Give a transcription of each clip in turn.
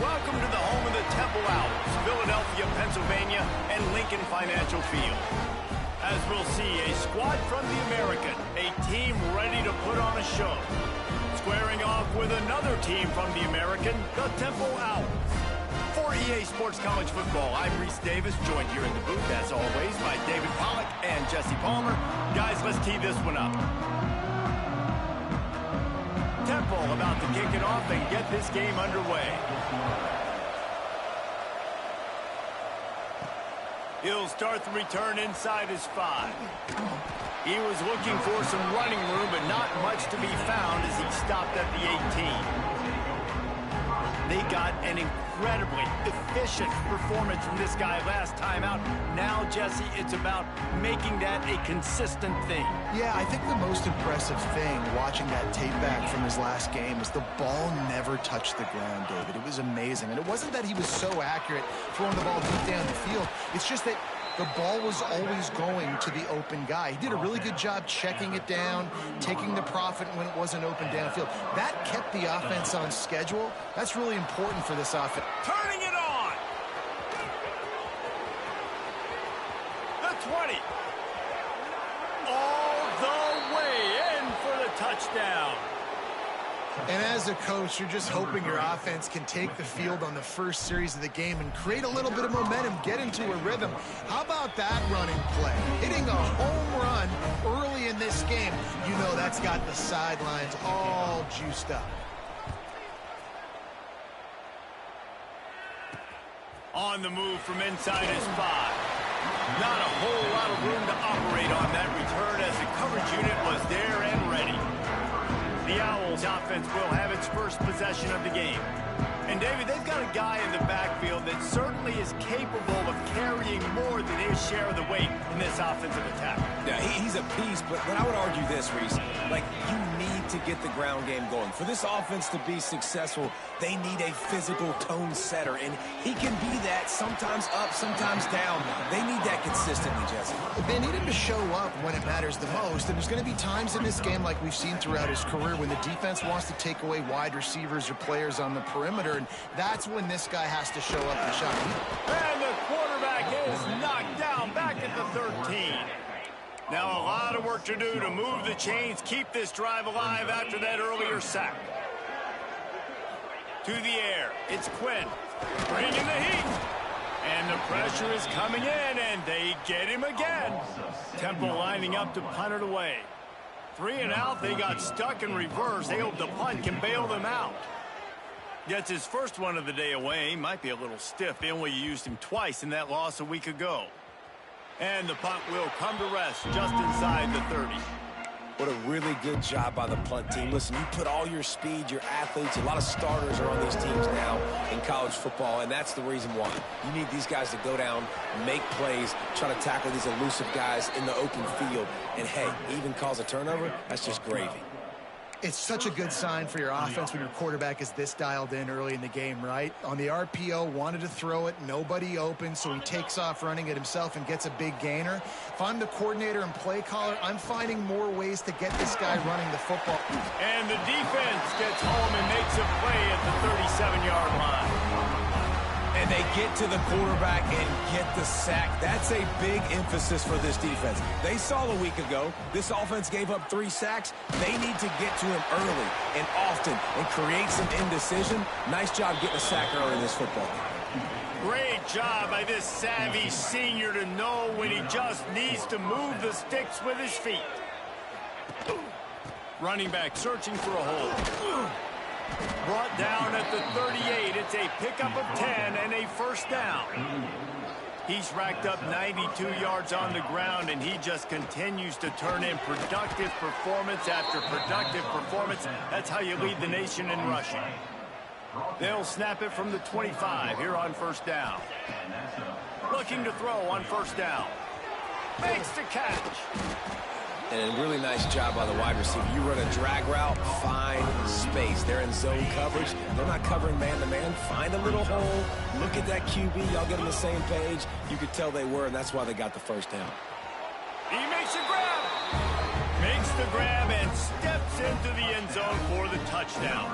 Welcome to the home of the Temple Owls, Philadelphia, Pennsylvania, and Lincoln Financial Field. As we'll see, a squad from the American, a team ready to put on a show. Squaring off with another team from the American, the Temple Owls. For EA Sports College Football, I'm Reese Davis, joined here in the booth, as always, by David Pollack and Jesse Palmer. Guys, let's tee this one up. Temple about to kick it off and get this game underway. He'll start the return inside his 5. He was looking for some running room, but not much to be found as he stopped at the 18. They got an incredibly efficient performance from this guy last time out. Now, Jesse, it's about making that a consistent thing. Yeah, I think the most impressive thing watching that tape back from his last game is the ball never touched the ground, David. It was amazing. And it wasn't that he was so accurate throwing the ball deep down the field. It's just that the ball was always going to the open guy. He did a really good job checking it down, taking the profit when it wasn't open downfield. That kept the offense on schedule. That's really important for this offense. Turning it on! The 20. All the way in for the touchdown. And as a coach, you're just hoping your offense can take the field on the first series of the game and create a little bit of momentum, get into a rhythm. How about that running play? Hitting a home run early in this game. You know that's got the sidelines all juiced up. On the move from inside his 5. Not a whole lot of room to operate on that return as the coverage unit was there and ready. The Owls offense will have its first possession of the game. And, David, they've got a guy in the backfield that certainly is capable of carrying more than his share of the weight in this offensive attack. Yeah, he's a piece, but I would argue this, Reese. Like, you need to get the ground game going. For this offense to be successful, they need a physical tone setter, and he can be that sometimes up, sometimes down. They need that consistently, Jesse. They need him to show up when it matters the most, and there's going to be times in this game like we've seen throughout his career when the defense wants to take away wide receivers or players on the perimeter, and that's when this guy has to show up and shine. And the quarterback is knocked down back at the 13. Now a lot of work to do to move the chains, keep this drive alive after that earlier sack. To the air, it's Quinn, bringing the heat. And the pressure is coming in, and they get him again. Temple lining up to punt it away. 3 and out, they got stuck in reverse. They hope the punt can bail them out. Gets his first one of the day away. Might be a little stiff. They only used him twice in that loss a week ago. And the punt will come to rest just inside the 30. What a really good job by the punt team. Listen, you put all your speed, your athletes, a lot of starters are on these teams now in college football, and that's the reason why. You need these guys to go down, make plays, try to tackle these elusive guys in the open field. And, hey, even cause a turnover, that's just gravy. It's such a good sign for your offense when your quarterback is this dialed in early in the game, right? On the RPO, wanted to throw it, nobody open, so he takes off running it himself and gets a big gainer. If I'm the coordinator and play caller, I'm finding more ways to get this guy running the football. And the defense gets home and makes a play at the 37-yard line. And they get to the quarterback and get the sack. That's a big emphasis for this defense. They saw a week ago, this offense gave up 3 sacks. They need to get to him early and often and create some indecision. Nice job getting a sack early in this football game. Great job by this savvy senior to know when he just needs to move the sticks with his feet. Running back searching for a hole. Brought down at the 38. It's a pickup of 10 and a first down. He's racked up 92 yards on the ground, and he just continues to turn in productive performance after productive performance. That's how you lead the nation in rushing. They'll snap it from the 25 here on first down. Looking to throw on first down. Makes the catch. And a really nice job by the wide receiver. You run a drag route, find space. They're in zone coverage. They're not covering man-to-man. Find a little hole. Look at that QB. Y'all get on the same page. You could tell they were, and that's why they got the first down. He makes a grab. Makes the grab and steps into the end zone for the touchdown.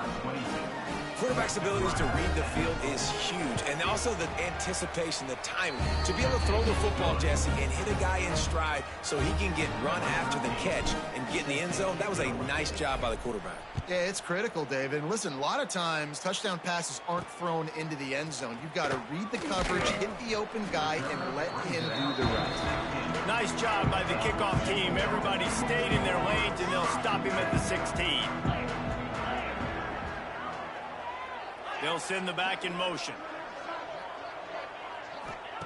Quarterback's abilities to read the field is huge, and also the anticipation, the timing. To be able to throw the football, Jesse, and hit a guy in stride so he can get run after the catch and get in the end zone, that was a nice job by the quarterback. Yeah, it's critical, David. And listen, a lot of times touchdown passes aren't thrown into the end zone. You've got to read the coverage, hit the open guy, and let him do the rest. Nice job by the kickoff team. Everybody stayed in their lanes, and they'll stop him at the 16. They'll send the back in motion.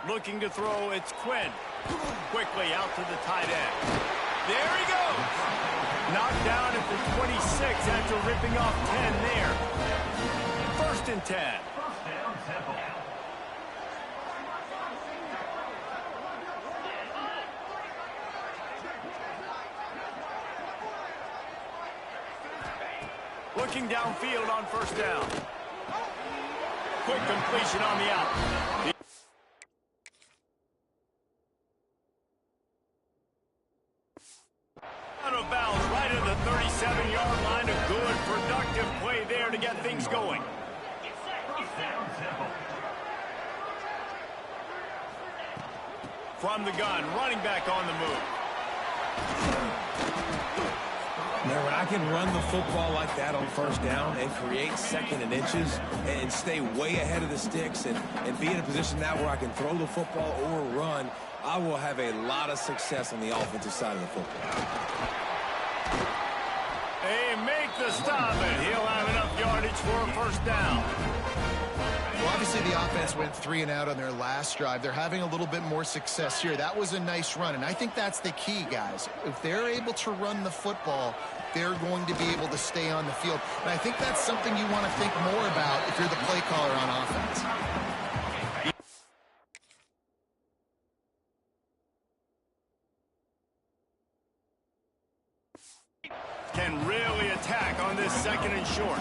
Looking to throw, it's Quinn. Quickly out to the tight end. There he goes. Knocked down at the 26 after ripping off 10 there. 1st and 10. Looking downfield on 1st down. Quick completion on the out. Out of bounds right at the 37-yard line. A good, productive play there to get things going. From the gun, running back on the move. Now, when I can run the football like that on 1st down and create 2nd and inches and stay way ahead of the sticks and be in a position now where I can throw the football or run, I will have a lot of success on the offensive side of the football. They make the stop, and he'll have enough yardage for a 1st down. Well, obviously the offense went 3 and out on their last drive. They're having a little bit more success here. That was a nice run, and I think that's the key, guys. If they're able to run the football, they're going to be able to stay on the field. And I think that's something you want to think more about if you're the play caller on offense. Can really attack on this 2nd and short.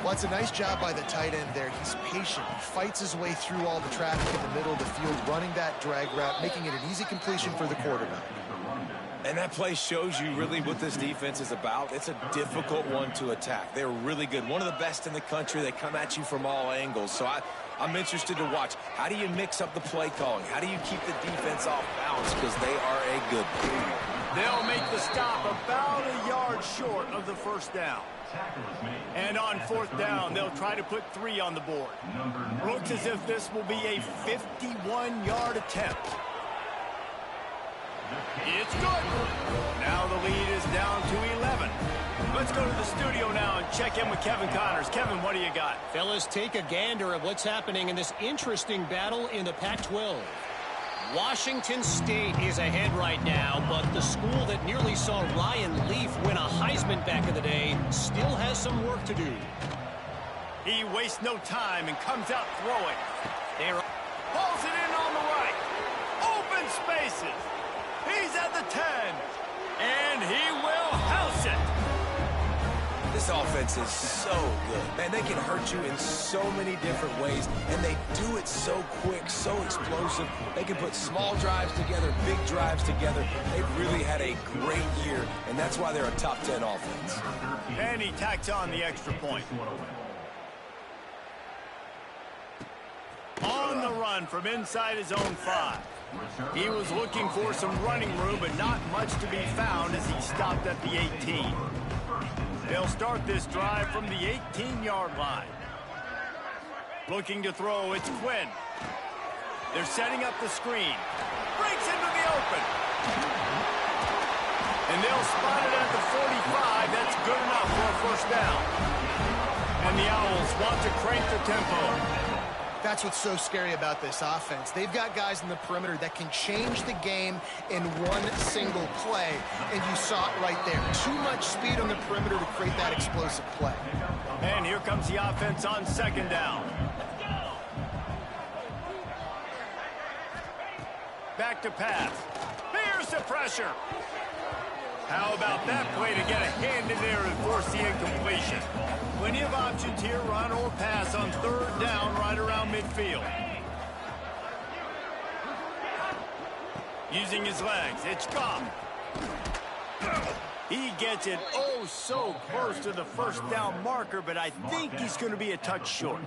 Well, it's a nice job by the tight end there. He's patient. He fights his way through all the traffic in the middle of the field, running that drag route, making it an easy completion for the quarterback. And that play shows you really what this defense is about. It's a difficult one to attack. They're really good. One of the best in the country. They come at you from all angles. So I'm interested to watch. How do you mix up the play calling? How do you keep the defense off balance? Because they are a good team. They'll make the stop about a yard short of the 1st down. And on 4th down, they'll try to put 3 on the board. Looks as if this will be a 51-yard attempt. It's good. Now the lead is down to 11. Let's go to the studio now and check in with Kevin Connors. Kevin, what do you got? Fellas, take a gander at what's happening in this interesting battle in the Pac-12. Washington State is ahead right now, but the school that nearly saw Ryan Leaf win a Heisman back in the day still has some work to do. He wastes no time and comes out throwing. Pulls it in on the right. Open spaces. He's at the 10. And he will house it. This offense is so good. Man, they can hurt you in so many different ways, and they do it so quick, so explosive. They can put small drives together, big drives together. They've really had a great year, and that's why they're a top 10 offense. And he tacks on the extra point. On the run from inside his own 5. He was looking for some running room, but not much to be found as he stopped at the 18. They'll start this drive from the 18-yard line. Looking to throw, it's Quinn. They're setting up the screen. Breaks into the open. And they'll spot it at the 45. That's good enough for a 1st down. And the Owls want to crank the tempo. That's what's so scary about this offense. They've got guys in the perimeter that can change the game in one single play, and you saw it right there. Too much speed on the perimeter to create that explosive play. And here comes the offense on 2nd down. Back to pass. Here's the pressure. How about that play to get a hand in there and force the incompletion? Plenty of options here, run or pass on 3rd down right around midfield. Using his legs, it's Goff. He gets it oh so close to the first down marker, but I think he's going to be a touch short.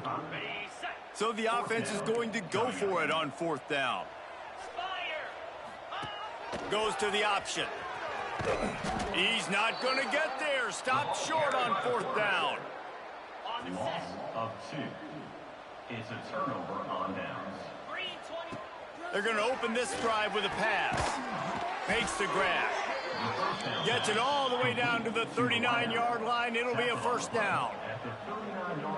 So the offense is going to go for it on 4th down. Goes to the option. He's not going to get there. Stopped short on 4th down. Loss of 2. It's a turnover on downs. They're going to open this drive with a pass. Makes the grab. Gets it all the way down to the 39-yard line. It'll be a 1st down.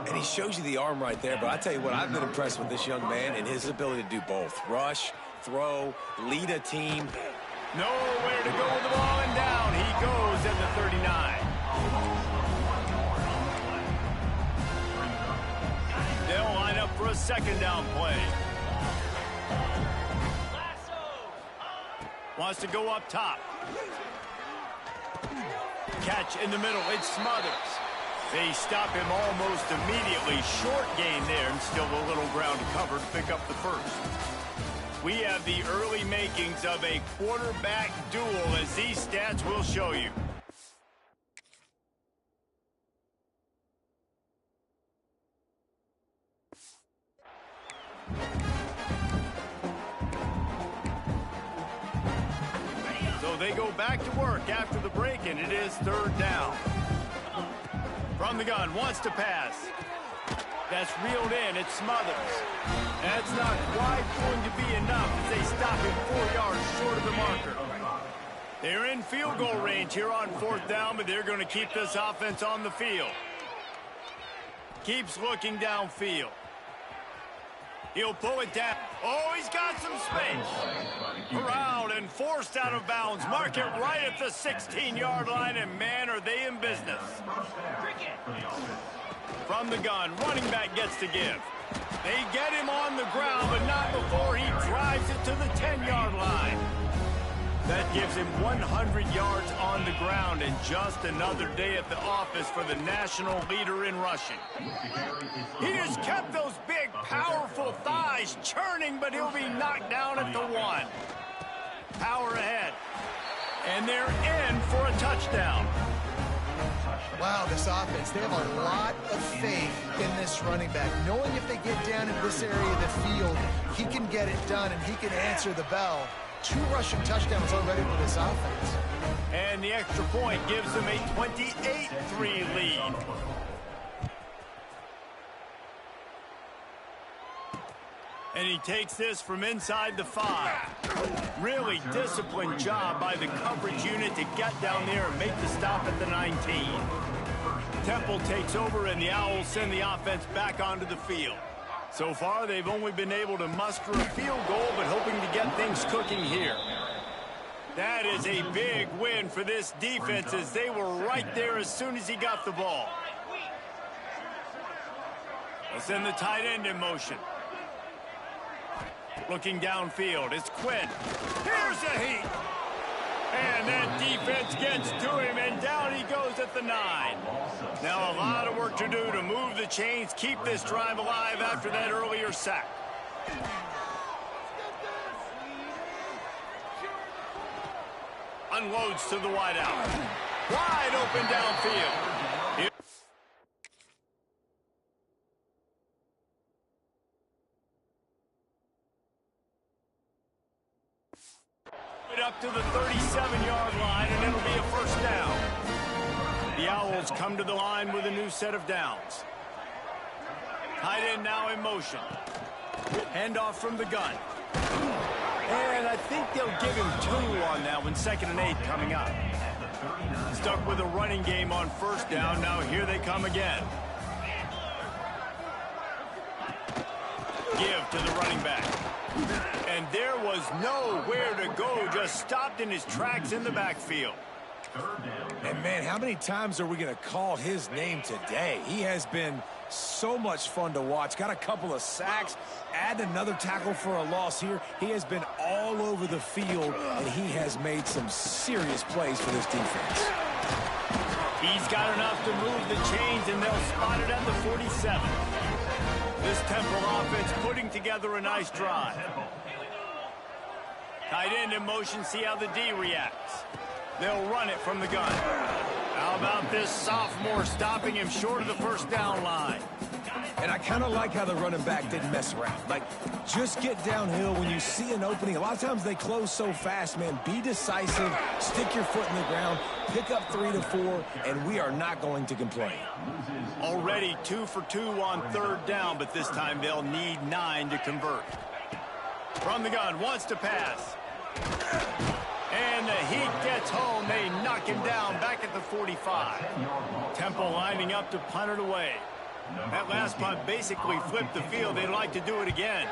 And he shows you the arm right there, but I tell you what, I've been impressed with this young man and his ability to do both. Rush, throw, lead a team. Nowhere to go with the ball, and down he goes at the 39. They'll line up for a 2nd down play. Wants to go up top. Catch in the middle. It's Smothers. They stop him almost immediately. Short gain there, and still a little ground to cover to pick up the 1st. We have the early makings of a quarterback duel, as these stats will show you. So they go back to work after the break, and it is 3rd down. From the gun, wants to pass. That's reeled in. It's Smothers. That's not quite going to be enough as they stop him 4 yards short of the marker. They're in field goal range here on 4th down, but they're going to keep this offense on the field. Keeps looking downfield. He'll pull it down. Oh, he's got some space. Corralled and forced out of bounds. Mark it right at the 16-yard line, and man, are they in business. From the gun, running back gets to give. They get him on the ground, but not before he drives it to the 10-yard line. That gives him 100 yards on the ground, and just another day at the office for the national leader in rushing. He has kept those big, powerful thighs churning, but he'll be knocked down at the 1. Power ahead. And they're in for a touchdown. Wow, this offense, they have a lot of faith in this running back, knowing if they get down in this area of the field, he can get it done and he can answer the bell. 2 rushing touchdowns already for this offense. And the extra point gives them a 28-3 lead. And he takes this from inside the 5. Really disciplined job by the coverage unit to get down there and make the stop at the 19. Temple takes over, and the Owls send the offense back onto the field. So far, they've only been able to muster a field goal, but hoping to get things cooking here. That is a big win for this defense, as they were right there as soon as he got the ball. Let's send the tight end in motion. Looking downfield, it's Quinn. Here's a heat. And that defense gets to him, and down he goes at the 9. Now a lot of work to do to move the chains, keep this drive alive after that earlier sack. Unloads to the wideout. Wide open downfield. Up to the 37-yard line, and it'll be a 1st down. The Owls come to the line with a new set of downs. Tight end now in motion. Handoff from the gun. And I think they'll give him 2 on that one. 2nd and 8 coming up. Stuck with a running game on 1st down. Now here they come again. Give to the running back. And there was nowhere to go, just stopped in his tracks in the backfield. And man, how many times are we going to call his name today? He has been so much fun to watch. Got a couple of sacks, add another tackle for a loss here. He has been all over the field, and he has made some serious plays for this defense. He's got enough to move the chains, and they'll spot it at the 47. This Temple offense putting together a nice drive. Tight end in motion, see how the D reacts. They'll run it from the gun. How about this sophomore stopping him short of the first down line? And I kind of like how the running back didn't mess around. Like, just get downhill when you see an opening. A lot of times they close so fast, man. Be decisive, stick your foot in the ground, pick up 3 to 4, and we are not going to complain. Already 2 for 2 on third down, but this time they'll need 9 to convert. From the gun, wants to pass. And the Heat gets home. They knock him down back at the 45. Temple lining up to punt it away. That last punt basically flipped the field. They'd like to do it again.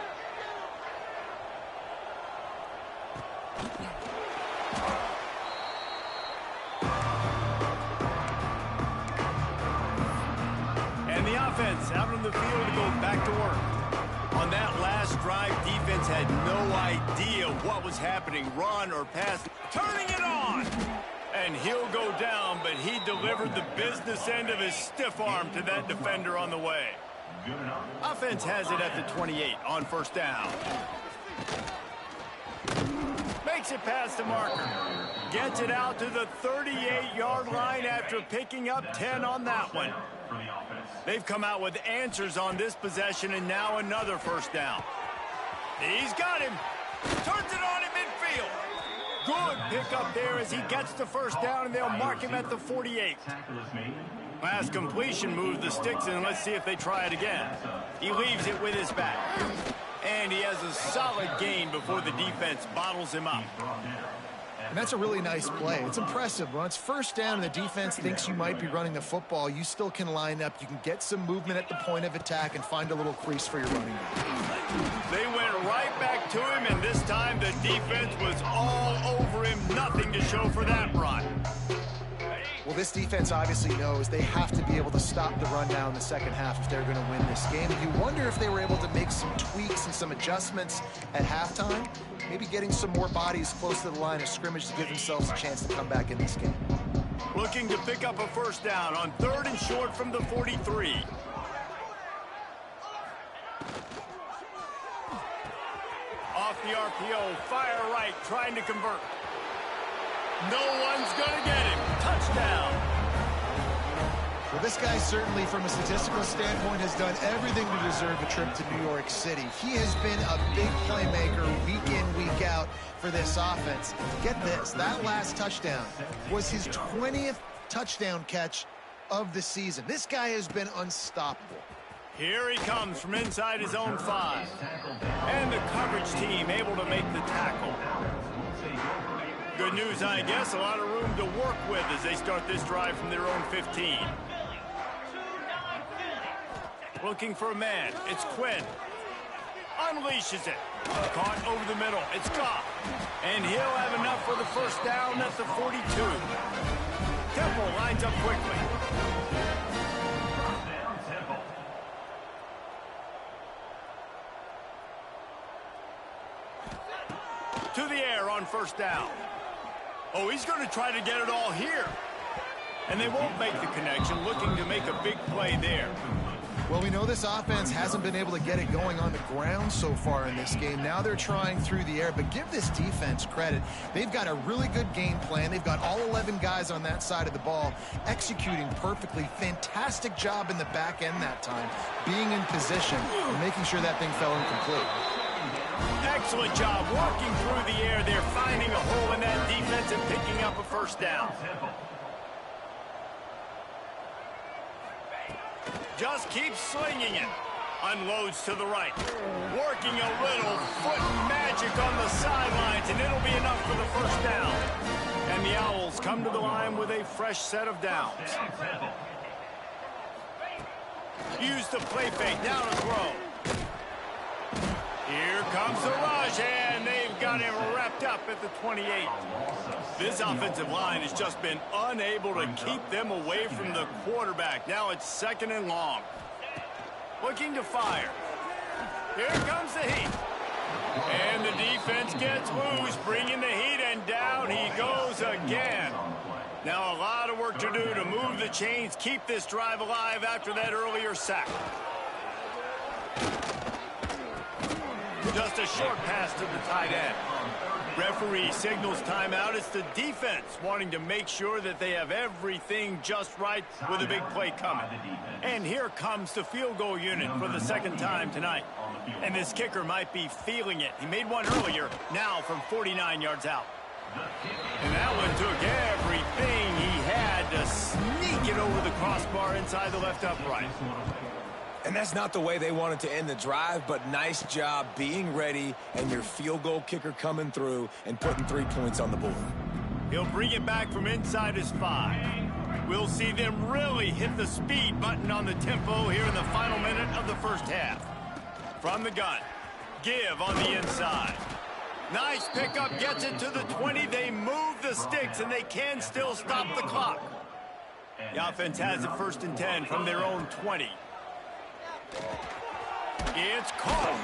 And the offense out on the field to go back to work. On that last drive, defense had no idea what was happening. Run or pass. Turning it on. And he'll go down, but he delivered the business end of his stiff arm to that defender on the way. Offense has it at the 28 on first down. Makes it past the marker. Gets it out to the 38-yard line after picking up 10 on that one. They've come out with answers on this possession, and now another first down. He's got him. Turns it on in midfield. Good pickup there as he gets the first down, and they'll mark him at the 48. Last completion moved the sticks, and let's see if they try it again. He leaves it with his back. And he has a solid gain before the defense bottles him up. And that's a really nice play. It's impressive. When it's first down and the defense thinks you might be running the football, you still can line up. You can get some movement at the point of attack and find a little crease for your running back. They went right back to him, and this time the defense was all over him. Nothing to show for that run. Well, this defense obviously knows they have to be able to stop the run now in the second half if they're going to win this game. And you wonder if they were able to make some tweaks and some adjustments at halftime, maybe getting some more bodies close to the line of scrimmage to give themselves a chance to come back in this game. Looking to pick up a first down on 3rd and short from the 43. Off the RPO, fire right, trying to convert. No one's going to get him. Touchdown. Well, this guy certainly, from a statistical standpoint, has done everything to deserve a trip to New York City. He has been a big playmaker week in, week out for this offense. Get this, that last touchdown was his 20th touchdown catch of the season. This guy has been unstoppable. Here he comes from inside his own 5. And the coverage team able to make the tackle. Good news, I guess. A lot of room to work with as they start this drive from their own 15. Looking for a man. It's Quinn. Unleashes it. Caught over the middle. It's Goff. And he'll have enough for the first down at the 42. Temple lines up quickly. To the air on first down. Oh, he's going to try to get it all here. And they won't make the connection, looking to make a big play there. Well, we know this offense hasn't been able to get it going on the ground so far in this game. Now they're trying through the air, but give this defense credit. They've got a really good game plan. They've got all 11 guys on that side of the ball executing perfectly. Fantastic job in the back end that time, being in position and making sure that thing fell incomplete. Excellent job working through the air. They're finding a hole in that defense and picking up a first down. Just keeps slinging it. Unloads to the right. Working a little foot magic on the sidelines, and it'll be enough for the first down. And the Owls come to the line with a fresh set of downs. Use the play fake. Down to throw. Here comes the rush, and they've got him wrapped up at the 28. This offensive line has just been unable to keep them away from the quarterback. Now it's 2nd and long. Looking to fire. Here comes the Heat. And the defense gets loose, bringing the Heat, and down he goes again. Now a lot of work to do to move the chains, keep this drive alive after that earlier sack. Just a short pass to the tight end. Referee signals timeout. It's the defense wanting to make sure that they have everything just right with a big play coming. And here comes the field goal unit for the second time tonight. And this kicker might be feeling it. He made one earlier, now from 49 yards out. And that one took everything he had to sneak it over the crossbar inside the left upright. And that's not the way they wanted to end the drive, but nice job being ready and your field goal kicker coming through and putting 3 points on the board. He'll bring it back from inside his 5. We'll see them really hit the speed button on the tempo here in the final minute of the first half. From the gun, give on the inside. Nice pickup, gets it to the 20. They move the sticks, and they can still stop the clock. The offense has it 1st and 10 from their own 20. It's caught.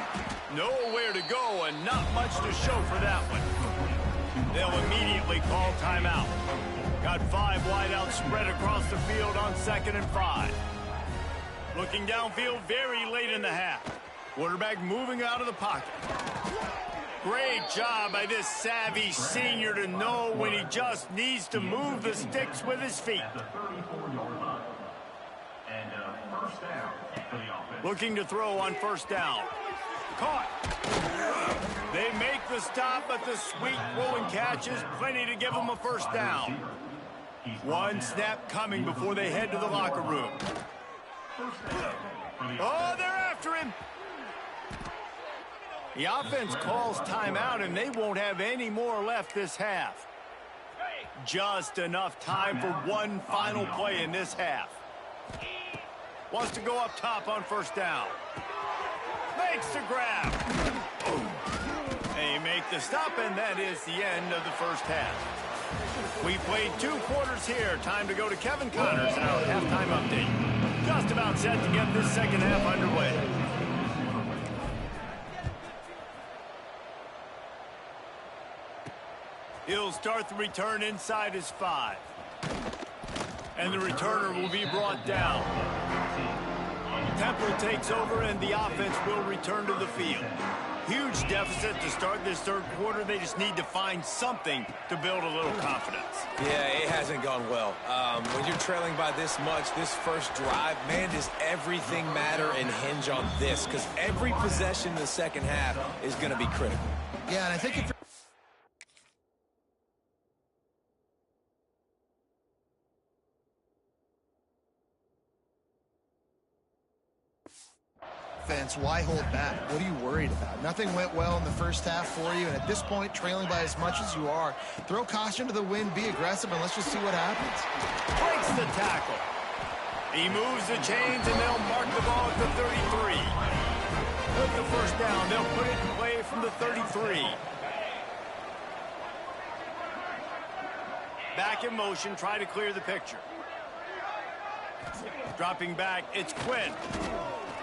Nowhere to go and not much to show for that one. They'll immediately call timeout. Got 5 wideouts spread across the field on 2nd and 5. Looking downfield very late in the half. Quarterback moving out of the pocket. Great job by this savvy senior to know when he just needs to move the sticks with his feet. Looking to throw on 1st down. Caught. They make the stop, but the sweet rolling catch is plenty to give them a 1st down. One snap coming before they head to the locker room. Oh, they're after him. The offense calls timeout, and they won't have any more left this half. Just enough time for one final play in this half. Wants to go up top on 1st down. Makes the grab. They make the stop, and that is the end of the first half. We played 2 quarters here. Time to go to Kevin Connors and our halftime update. Just about set to get this second half underway. He'll start the return inside his 5. And the returner will be brought down. Temple takes over, and the offense will return to the field. Huge deficit to start this 3rd quarter. They just need to find something to build a little confidence. Yeah, it hasn't gone well. When you're trailing by this much, this first drive, man, does everything matter and hinge on this? Because every possession in the second half is going to be critical. Yeah, and I think if offense, why hold back? What are you worried about? Nothing went well in the first half for you, and at this point, trailing by as much as you are, throw caution to the wind, be aggressive, and let's just see what happens. Breaks the tackle. He moves the chains, and they'll mark the ball at the 33. With the 1st down, they'll put it in play from the 33. Back in motion, try to clear the picture. Dropping back, it's Quinn.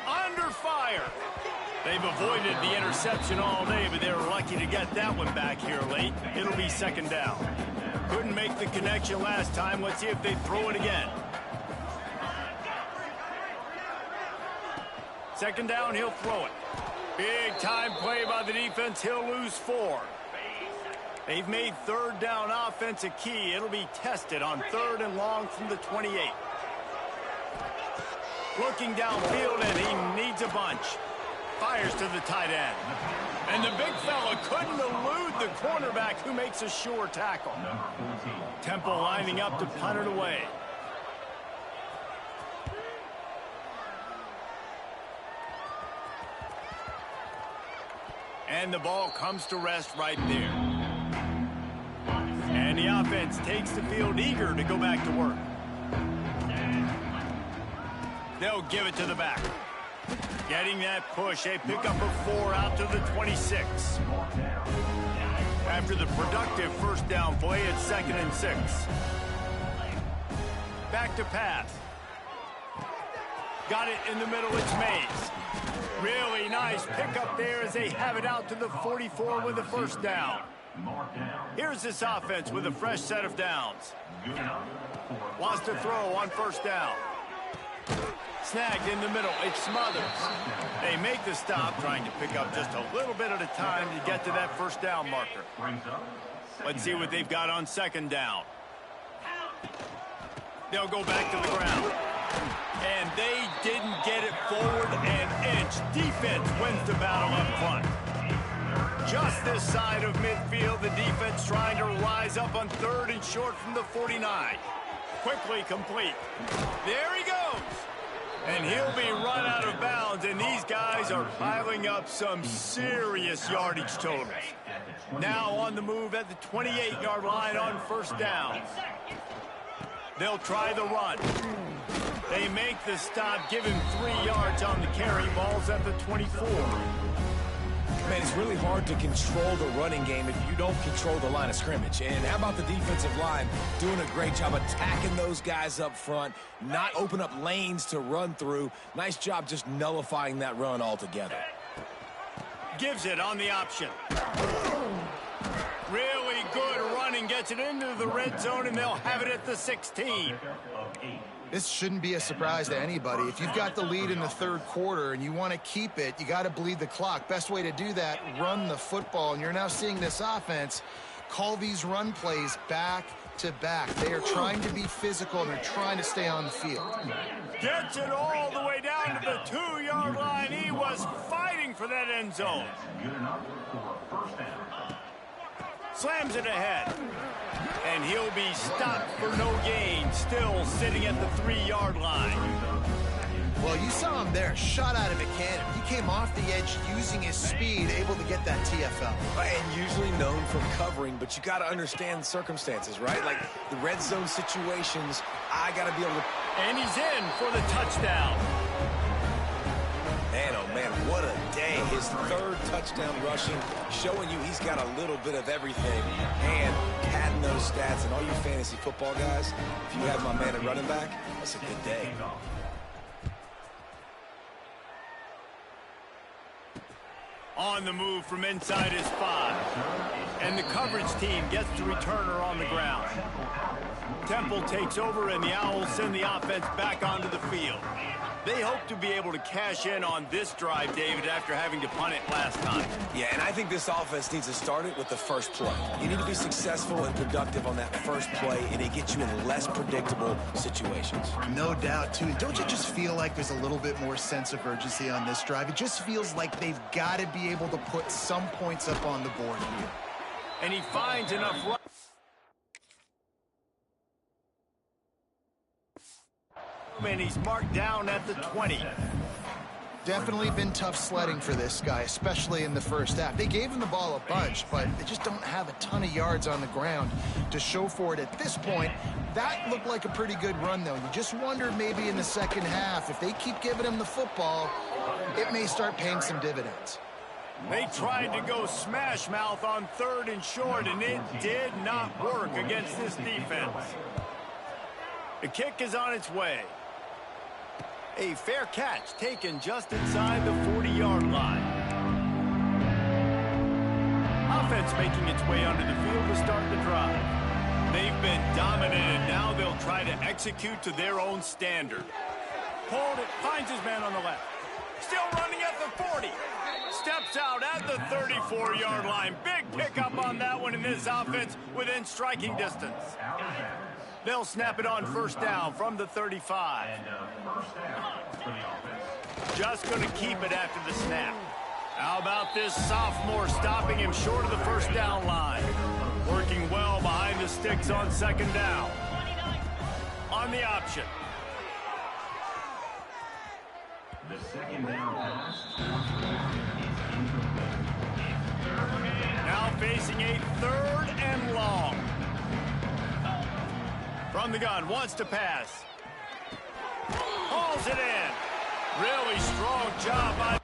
Under fire. They've avoided the interception all day, but they were lucky to get that one back here late. It'll be 2nd down. Couldn't make the connection last time. Let's see if they throw it again. 2nd down, he'll throw it. Big time play by the defense. He'll lose 4. They've made 3rd down offense a key. It'll be tested on 3rd and long from the 28. Looking downfield, and he needs a bunch. Fires to the tight end. And the big fella couldn't elude the cornerback, who makes a sure tackle. Temple lining up to punt it away. And the ball comes to rest right there. And the offense takes the field, eager to go back to work. They'll give it to the back. Getting that push, a pickup of 4 out to the 26. After the productive 1st down play, it's 2nd and 6. Back to pass. Got it in the middle, it's Mays. Really nice pickup there as they have it out to the 44 with the 1st down. Here's this offense with a fresh set of downs. Wants to throw on 1st down. Snagged in the middle. It's Smothers. They make the stop, trying to pick up just a little bit at a time to get to that first down marker. Let's see what they've got on second down. They'll go back to the ground. And they didn't get it forward an inch. Defense wins the battle up front. Just this side of midfield, the defense trying to rise up on 3rd and short from the 49. Quickly complete. There he goes. And he'll be run out of bounds, and these guys are piling up some serious yardage totals. Now on the move at the 28-yard line on first down. They'll try the run. They make the stop, give him 3 yards on the carry. Ball's at the 24. Man, it's really hard to control the running game if you don't control the line of scrimmage. And how about the defensive line doing a great job attacking those guys up front, not open up lanes to run through. Nice job just nullifying that run altogether. Gives it on the option. Really good running, gets it into the red zone, and they'll have it at the 16. This shouldn't be a surprise to anybody. If you've got the lead in the 3rd quarter and you want to keep it, you got to bleed the clock. Best way to do that, run the football. And you're now seeing this offense call these run plays back to back. They are trying to be physical, and they're trying to stay on the field. Gets it all the way down to the 2-yard line. He was fighting for that end zone. Slams it ahead. And he'll be stopped for no gain, still sitting at the 3-yard line. Well, you saw him there, shot out of a cannon. He came off the edge using his speed, able to get that TFL. And usually known for covering, but you got to understand circumstances, right? Like the red zone situations, I got to be able to... And he's in for the touchdown. Man, oh man, what a day. His 3rd touchdown rushing, showing you he's got a little bit of everything. And padding those stats, and all you fantasy football guys, if you have my man at running back, that's a good day. On the move from inside his 5. And the coverage team gets the returner on the ground. Temple takes over, and the Owls send the offense back onto the field. They hope to be able to cash in on this drive, David, after having to punt it last time. Yeah, and I think this offense needs to start it with the first play. You need to be successful and productive on that first play, and it gets you in less predictable situations. No doubt, too. Don't you just feel like there's a little bit more sense of urgency on this drive? It just feels like they've got to be able to put some points up on the board here. And he finds enough run. And he's marked down at the 20. Definitely been tough sledding for this guy, especially in the first half. They gave him the ball a bunch, but they just don't have a ton of yards on the ground to show for it at this point. That looked like a pretty good run, though. You just wonder maybe in the second half, if they keep giving him the football, it may start paying some dividends. They tried to go smash mouth on 3rd and short, and it did not work against this defense. The kick is on its way. A fair catch taken just inside the 40-yard line. Offense making its way onto the field to start the drive. They've been dominated. Now they'll try to execute to their own standard. Pulled it, finds his man on the left. Still running at the 40. Steps out at the 34-yard line. Big pickup on that one in this offense within striking distance. They'll snap it on first down from the 35. Just going to keep it after the snap. How about this sophomore stopping him short of the first down line? Working well behind the sticks on second down. On the option. The second down pass. Now facing a 3rd and long. From the gun, wants to pass. Hauls it in. Really strong job by...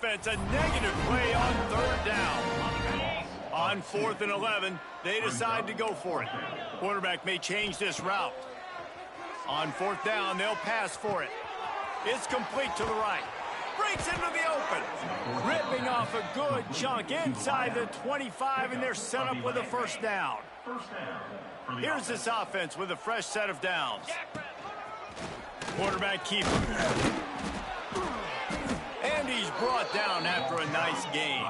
Defense, a negative play on 3rd down. On 4th and 11, they decide to go for it. Quarterback may change this route. On 4th down, they'll pass for it. It's complete to the right. Breaks into the open. Ripping off a good chunk inside the 25, and they're set up with a first down. Here's this offense with a fresh set of downs. Quarterback keeper. And he's brought down after a nice gain.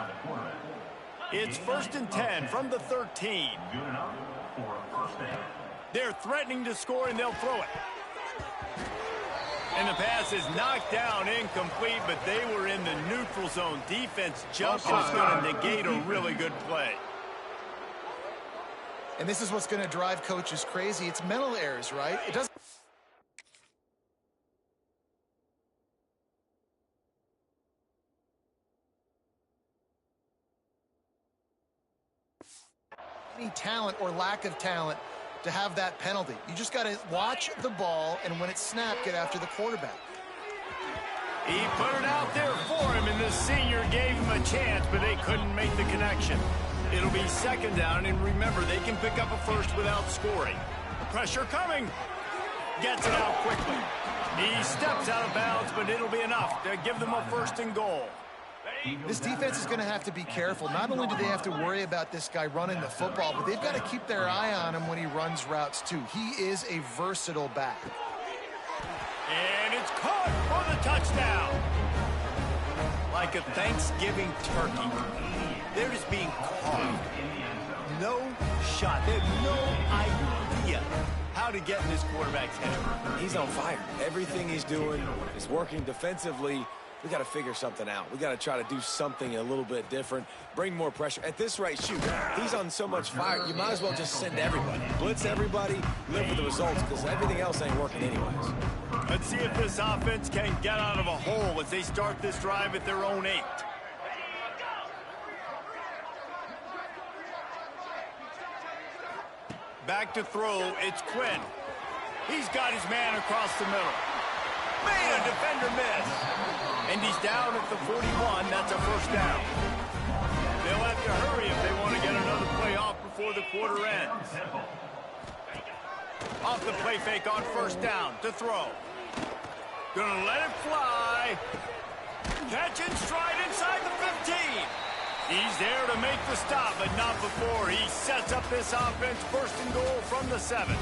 It's 1st and 10 from the 13. They're threatening to score, and they'll throw it. And the pass is knocked down, incomplete, but they were in the neutral zone. Defense just is going to negate a really good play. And this is what's going to drive coaches crazy. It's mental errors, right? It doesn't. Any talent or lack of talent to have that penalty. You just got to watch the ball, and when it's snapped, get after the quarterback. He put it out there for him, and the senior gave him a chance, but they couldn't make the connection. It'll be 2nd down, and remember, they can pick up a first without scoring. Pressure coming. Gets it out quickly. He steps out of bounds, but it'll be enough to give them a 1st and goal. This defense is going to have to be careful. Not only do they have to worry about this guy running the football, but they've got to keep their eye on him when he runs routes, too. He is a versatile back. And it's caught for the touchdown. Like a Thanksgiving turkey. They're just being caught. No shot. They have no idea how to get in this quarterback's head. He's on fire. Everything he's doing is working defensively. We got to figure something out. We got to try to do something a little bit different. Bring more pressure. At this rate, shoot, he's on so much fire. You might as well just send everybody. Blitz everybody, live with the results, because everything else ain't working anyways. Let's see if this offense can get out of a hole as they start this drive at their own 8. Back to throw, it's Quinn. He's got his man across the middle. Made a defender miss. And he's down at the 41. That's a first down. They'll have to hurry if they want to get another play off before the quarter ends. Off the play fake on first down to throw. Gonna let it fly. Catch and stride inside the 15. He's there to make the stop, but not before. He sets up this offense 1st and goal from the 7.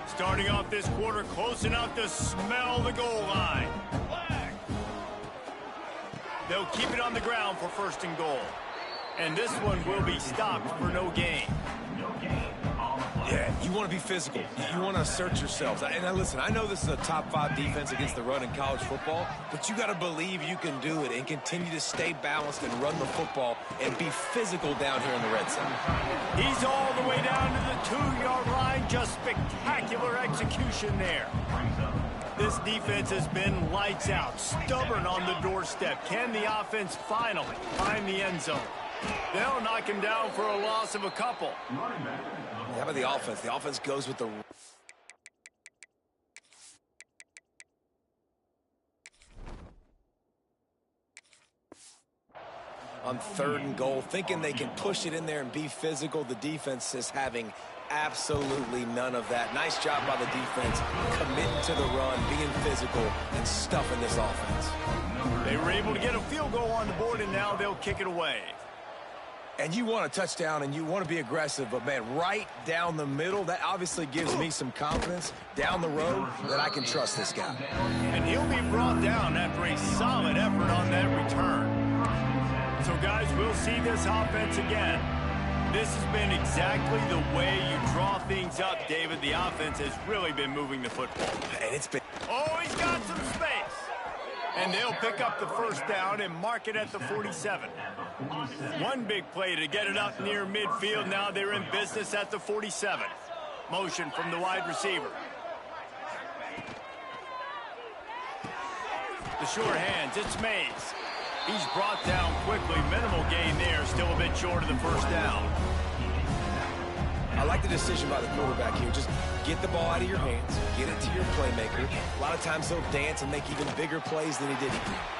Starting off this quarter close enough to smell the goal line. They'll keep it on the ground for 1st and goal. And this one will be stopped for no gain. Yeah, you want to be physical. You want to assert yourselves. And now listen, I know this is a top 5 defense against the run in college football, but you got to believe you can do it and continue to stay balanced and run the football and be physical down here in the red zone. He's all the way down to the 2-yard line. Just spectacular execution there. This defense has been lights out, stubborn on the doorstep. Can the offense finally find the end zone? They'll knock him down for a loss of a couple. How about the offense? The offense goes with the... On 3rd and goal, thinking they can push it in there and be physical. The defense is having absolutely none of that. Nice job by the defense, committing to the run, being physical, and stuffing this offense. They were able to get a field goal on the board, and now they'll kick it away. And you want a touchdown, and you want to be aggressive, but, man, right down the middle, that obviously gives me some confidence down the road that I can trust this guy. And he'll be brought down after a solid effort on that return. So, guys, we'll see this offense again. This has been exactly the way you draw things up, David. The offense has really been moving the football. And it's been... Oh, he's got some space. And they'll pick up the first down and mark it at the 47. One big play to get it up near midfield. Now they're in business at the 47. Motion from the wide receiver. The short hands, it's Mays. He's brought down quickly. Minimal gain there, still a bit short of the first down. I like the decision by the quarterback here. Just get the ball out of your hands, get it to your playmaker. A lot of times he'll dance and make even bigger plays than he did.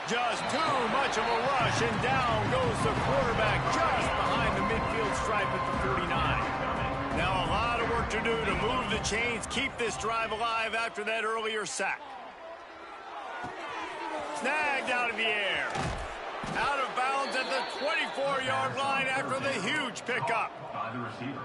Just too much of a rush, and down goes the quarterback just behind the midfield stripe at the 49. Now a lot of work to do to move the chains, keep this drive alive after that earlier sack. Snagged out of the air. Out of bounds at the 24-yard line after the huge pickup. By the receiver.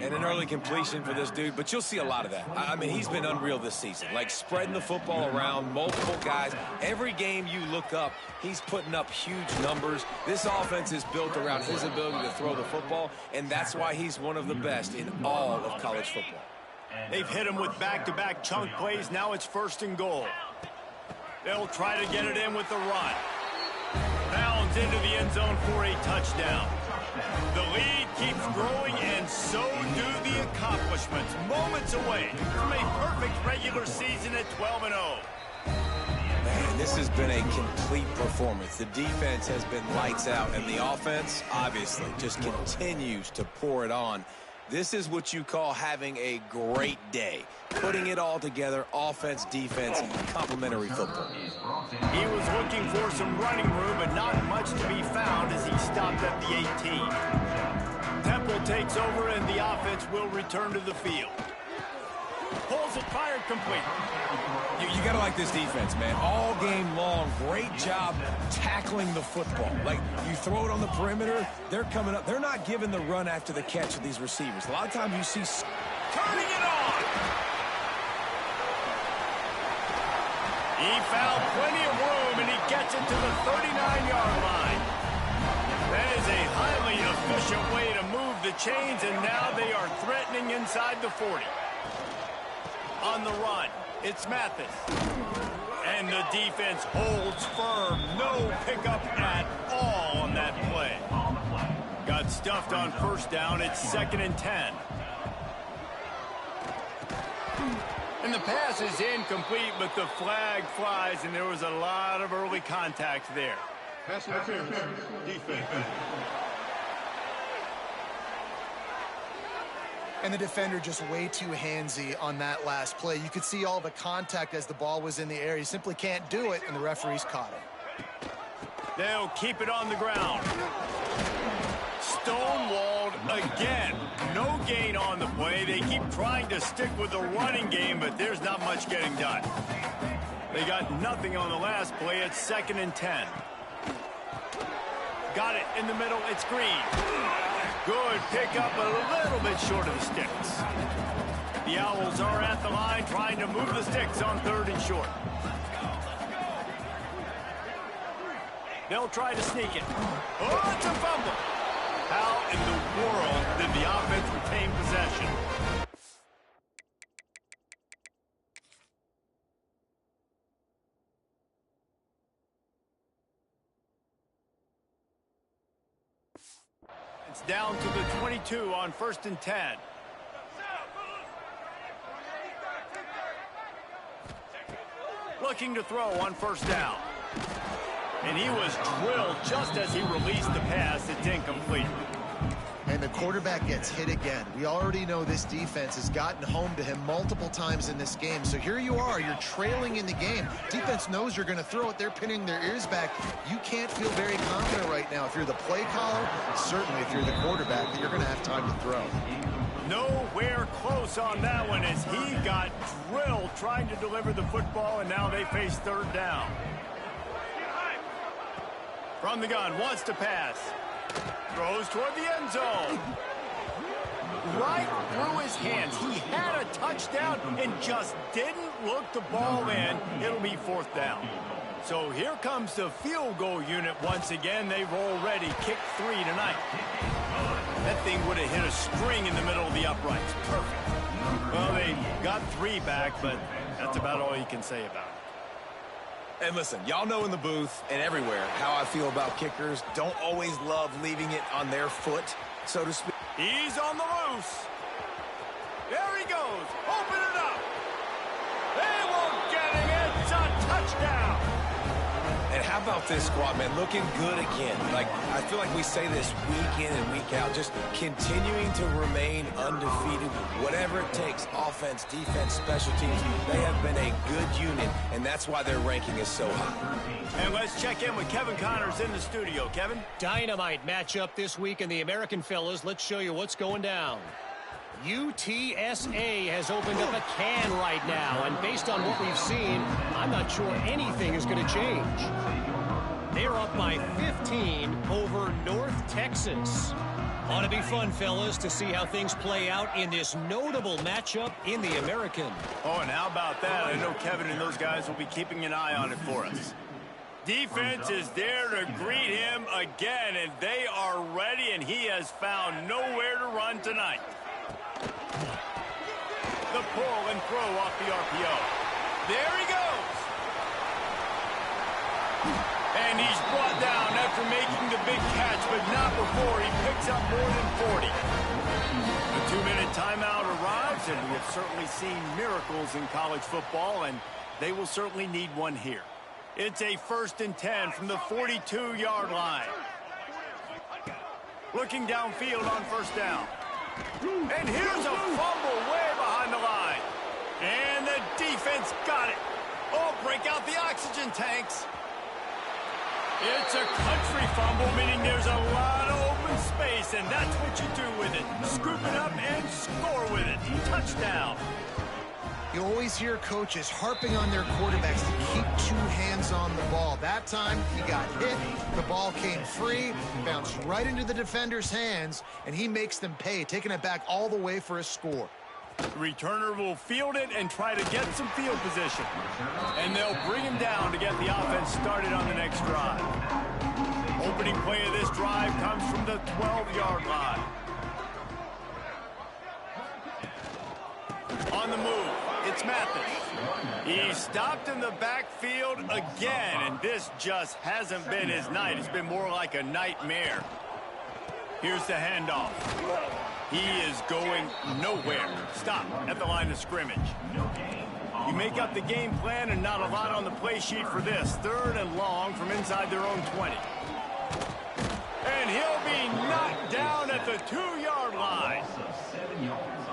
And an early completion for this dude, but you'll see a lot of that. I mean, he's been unreal this season, like spreading the football around, multiple guys. Every game you look up, he's putting up huge numbers. This offense is built around his ability to throw the football, and that's why he's one of the best in all of college football. They've hit him with back-to-back chunk plays. Now it's 1st and goal. They'll try to get it in with the run. Bounds into the end zone for a touchdown. The lead keeps growing, and so do the accomplishments. Moments away from a perfect regular season at 12-0. Man, this has been a complete performance. The defense has been lights out, and the offense, obviously, just continues to pour it on. This is what you call having a great day. Putting it all together, offense, defense, complementary football. He was looking for some running room, but not much to be found as he stopped at the 18. Temple takes over, and the offense will return to the field. Pulls it, fired, complete. You got to like this defense, man. All game long, great job tackling the football. Like, you throw it on the perimeter, they're coming up. They're not giving the run after the catch of these receivers. A lot of times you see... Turning it on! He found plenty of room, and he gets it to the 39-yard line. That is a highly efficient way to move the chains, and now they are threatening inside the 40. On the run, it's Mathis. And the defense holds firm. No pickup at all on that play. Got stuffed on 1st down. It's 2nd and 10. And the pass is incomplete, but the flag flies, and there was a lot of early contact there. Pass interference, defense. And the defender just way too handsy on that last play. You could see all the contact as the ball was in the air. He simply can't do it, and the referees caught it. They'll keep it on the ground. Stonewalled again. No gain on the play. They keep trying to stick with the running game, but there's not much getting done. They got nothing on the last play. It's 2nd and 10. Got it in the middle. It's Green. Good pickup, a little bit short of the sticks. The Owls are at the line trying to move the sticks on 3rd and short. They'll try to sneak it. Oh, it's a fumble. How in the world did the offense retain possession? It's down to the 22 on 1st and 10. Looking to throw on 1st down. And he was drilled just as he released the pass. It's incomplete. And the quarterback gets hit again. We already know this defense has gotten home to him multiple times in this game. So here you are, you're trailing in the game. Defense knows you're going to throw it. They're pinning their ears back. You can't feel very confident right now. If you're the play caller, certainly if you're the quarterback, that you're going to have time to throw. Nowhere close on that one as he got drilled trying to deliver the football, and now they face 3rd down. From the gun, wants to pass. Throws toward the end zone. Right through his hands. He had a touchdown and just didn't look the ball in. It'll be 4th down. So here comes the field goal unit once again. They've already kicked 3 tonight. That thing would have hit a string in the middle of the uprights. Perfect. Well, they got 3 back, but that's about all you can say about it. And listen, y'all know in the booth and everywhere how I feel about kickers. Don't always love leaving it on their foot, so to speak. He's on the loose. There he goes. Open it up. They won't get him. It's a touchdown. And how about this squad, man? Looking good again. Like, I feel like we say this week in and week out, just continuing to remain undefeated, whatever it takes, offense, defense, special teams. They have been a good unit, and that's why their ranking is so high. And let's check in with Kevin Connors in the studio. Kevin? Dynamite matchup this week in the American fellas. Let's show you what's going down. UTSA has opened up a can right now, and based on what we've seen, I'm not sure anything is going to change. They're up by 15 over North Texas. Ought to be fun, fellas, to see how things play out in this notable matchup in the American. Oh, and how about that? I know Kevin and those guys will be keeping an eye on it for us. Defense is there to greet him again, and they are ready, and he has found nowhere to run tonight. The pull and throw off the RPO. There he goes. And he's brought down after making the big catch, but not before he picks up more than 40. The 2-minute timeout arrives, and we have certainly seen miracles in college football, and they will certainly need one here. It's a 1st and 10 from the 42-yard line. Looking downfield on 1st down. And here's a fumble way behind the line. And the defense got it. Oh, break out the oxygen tanks. It's a country fumble, meaning there's a lot of open space, and that's what you do with it. Scoop it up and score with it. Touchdown. You always hear coaches harping on their quarterbacks to keep 2 hands on the ball. That time, he got hit, the ball came free, bounced right into the defender's hands, and he makes them pay, taking it back all the way for a score. The returner will field it and try to get some field position. And they'll bring him down to get the offense started on the next drive. Opening play of this drive comes from the 12-yard line. On the move, it's Mathis. He's stopped in the backfield again, and this just hasn't been his night. It's been more like a nightmare. Here's the handoff. He is going nowhere. Stop at the line of scrimmage. You make up the game plan and not a lot on the play sheet for this. 3rd and long from inside their own 20. And he'll be knocked down at the 2-yard line.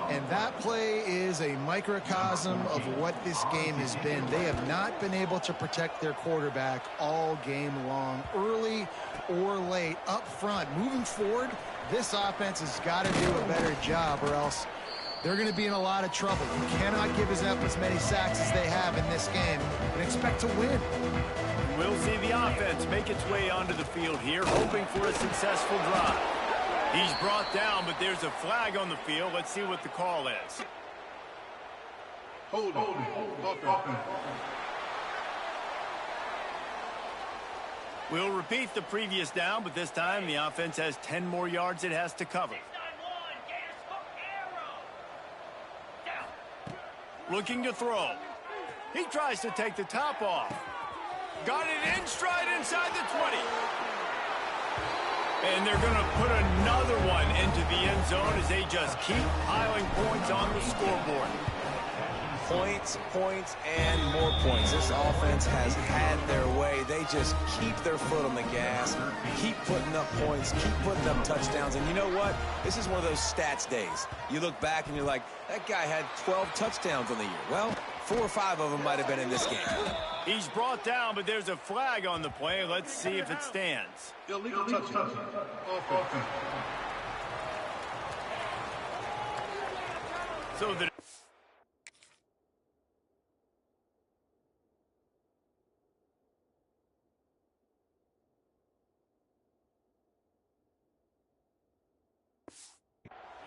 And that play is a microcosm of what this game has been. They have not been able to protect their quarterback all game long, early or late, up front. Moving forward, this offense has got to do a better job, or else they're going to be in a lot of trouble. You cannot give up as many sacks as they have in this game and expect to win. We'll see the offense make its way onto the field here, hoping for a successful drive. He's brought down, but there's a flag on the field. Let's see what the call is. Hold on. We'll repeat the previous down, but this time the offense has 10 more yards it has to cover. Looking to throw. He tries to take the top off. Got it in stride inside the 20. And they're going to put another one into the end zone as they just keep piling points on the scoreboard. Points, points, and more points. This offense has had their way. They just keep their foot on the gas, keep putting up points, keep putting up touchdowns. And you know what? This is one of those stats days. You look back and you're like, that guy had 12 touchdowns on the year. Well, 4 or 5 of them might have been in this game. He's brought down, but there's a flag on the play. Let's see if it stands. Illegal touchdown. Offense. So the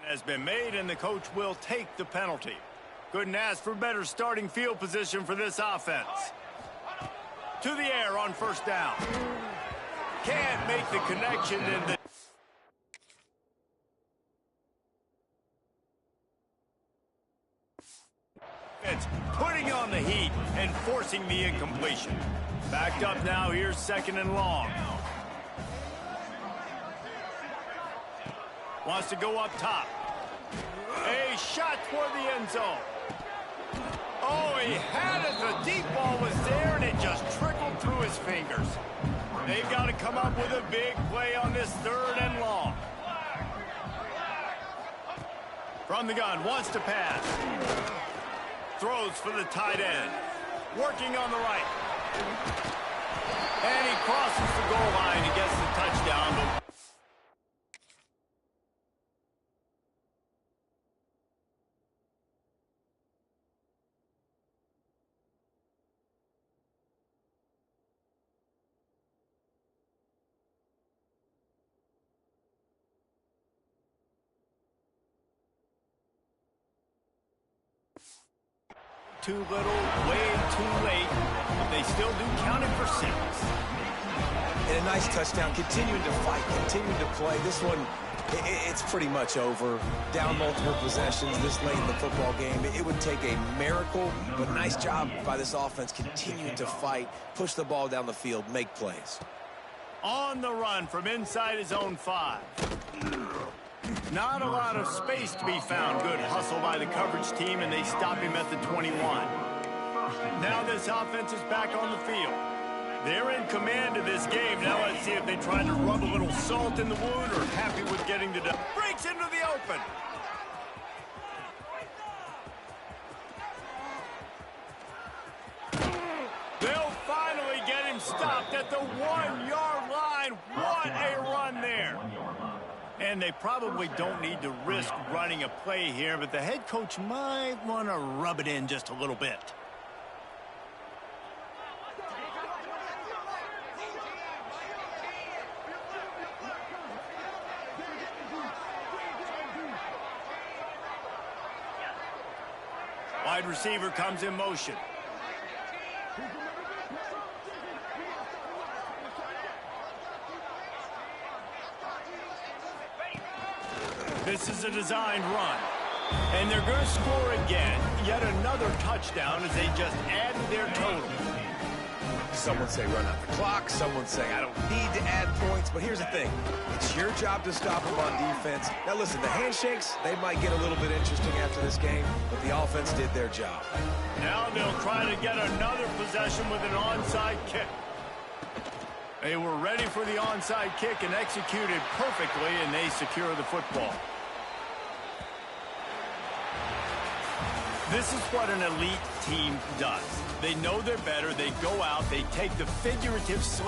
has been made, and the coach will take the penalty. Couldn't ask for better starting field position for this offense. To the air on 1st down. Can't make the connection in the it's putting on the heat and forcing the incompletion. Backed up now, here's 2nd and long. Wants to go up top. A shot toward the end zone. Oh, he had it. The deep ball was there, and it just trickled through his fingers. They've got to come up with a big play on this 3rd and long. From the gun, wants to pass. Throws for the tight end. Working on the right. And he crosses the goal line and gets the touchdown. 'But too little, way too late. But they still do count it for 6. And a nice touchdown, continuing to fight, continuing to play. This one, it's pretty much over. Down multiple possessions this late in the football game. It would take a miracle, but nice job by this offense continuing to fight, push the ball down the field, make plays. On the run from inside his own 5. Not a lot of space to be found. Good hustle by the coverage team, and they stop him at the 21. Now this offense is back on the field. They're in command of this game. Now let's see if they try to rub a little salt in the wound or happy with getting the dub. Breaks into the open. They'll finally get him stopped at the 1-yard line. What a run there. And they probably don't need to risk running a play here, but the head coach might want to rub it in just a little bit. Wide receiver comes in motion. This is a designed run. And they're going to score again. Yet another touchdown as they just add to their total. Some would say run out the clock. Some would say I don't need to add points. But here's the thing. It's your job to stop them on defense. Now, listen, the handshakes, they might get a little bit interesting after this game, but the offense did their job. Now they'll try to get another possession with an onside kick. They were ready for the onside kick and executed perfectly, and they secure the football. This is what an elite team does. They know they're better. They go out. They take the figurative sled.